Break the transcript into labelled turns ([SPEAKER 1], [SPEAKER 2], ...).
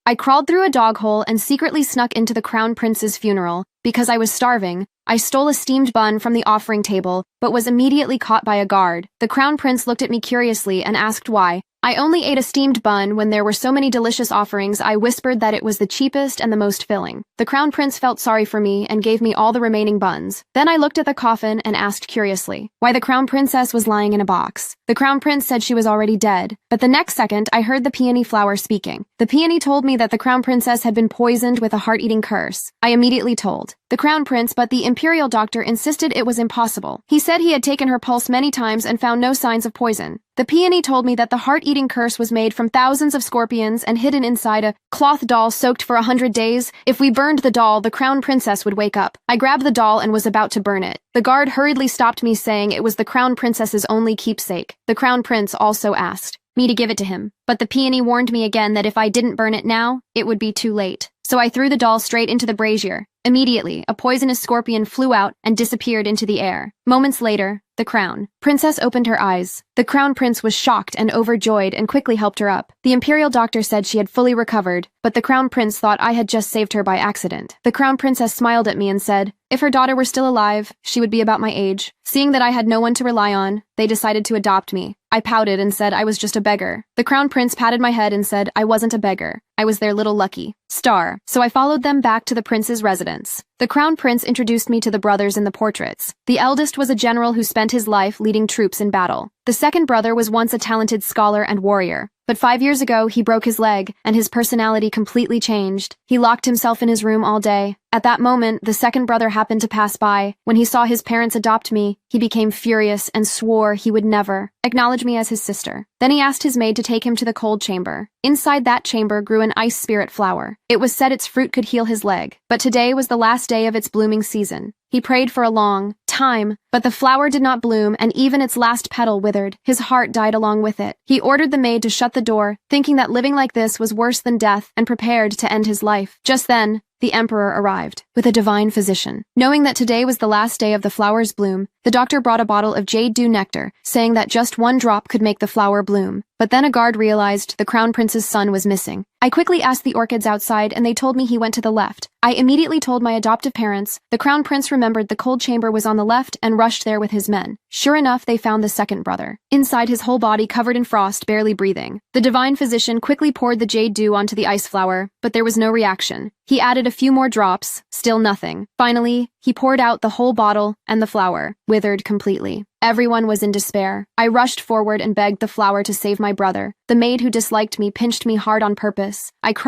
[SPEAKER 1] I crawled through a dog hole and secretly snuck into the crown prince's funeral. Because I was starving, I stole a steamed bun from the offering table, but was immediately caught by a guard. The crown prince looked at me curiously and asked why. I only ate a steamed bun when there were so many delicious offerings. I whispered that it was the cheapest and the most filling. The crown prince felt sorry for me and gave me all the remaining buns. Then I looked at the coffin and asked curiously why the crown princess was lying in a box. The crown prince said she was already dead, but the next second I heard the peony flower speaking. The peony told me that the crown princess had been poisoned with a heart-eating curse. I immediately told the crown prince, but the imperial doctor insisted it was impossible. He said he had taken her pulse many times and found no signs of poison. The peony told me that the heart-eating curse was made from thousands of scorpions and hidden inside a cloth doll soaked for 100 days. If we burned the doll, the crown princess would wake up. I grabbed the doll and was about to burn it. The guard hurriedly stopped me, saying it was the crown princess's only keepsake. The crown prince also asked me to give it to him, but the peony warned me again that if I didn't burn it now, it would be too late. So I threw the doll straight into the brazier. Immediately, a poisonous scorpion flew out and disappeared into the air. Moments later, the crown princess opened her eyes. The crown prince was shocked and overjoyed and quickly helped her up. The imperial doctor said she had fully recovered, but the crown prince thought I had just saved her by accident. The crown princess smiled at me and said, if her daughter were still alive, she would be about my age. Seeing that I had no one to rely on, they decided to adopt me. I pouted and said I was just a beggar. The crown prince patted my head and said I wasn't a beggar. I was their little lucky star. So I followed them back to the prince's residence. The crown prince introduced me to the brothers in the portraits. The eldest was a general who spent his life leading troops in battle. The second brother was once a talented scholar and warrior. But 5 years ago, he broke his leg, and his personality completely changed. He locked himself in his room all day. At that moment, the second brother happened to pass by. When he saw his parents adopt me, he became furious and swore he would never acknowledge me as his sister. Then he asked his maid to take him to the cold chamber. Inside that chamber grew an ice spirit flower. It was said its fruit could heal his leg, but today was the last day of its blooming season. He prayed for a long time, but the flower did not bloom, and even its last petal withered. His heart died along with it. He ordered the maid to shut the door, thinking that living like this was worse than death, and prepared to end his life. Just then, the emperor arrived with a divine physician. Knowing that today was the last day of the flower's bloom, the doctor brought a bottle of jade dew nectar, saying that just one drop could make the flower bloom. But then a guard realized the crown prince's son was missing. I quickly asked the orchids outside, and they told me he went to the left. I immediately told my adoptive parents. The crown prince remembered the cold chamber was on the left and rushed there with his men. Sure enough, they found the second brother. Inside, his whole body covered in frost, barely breathing. The divine physician quickly poured the jade dew onto the ice flower, but there was no reaction. He added a few more drops, still nothing. Finally, he poured out the whole bottle, and the flower withered completely. Everyone was in despair. I rushed forward and begged the flower to save my brother. The maid who disliked me pinched me hard on purpose. I cried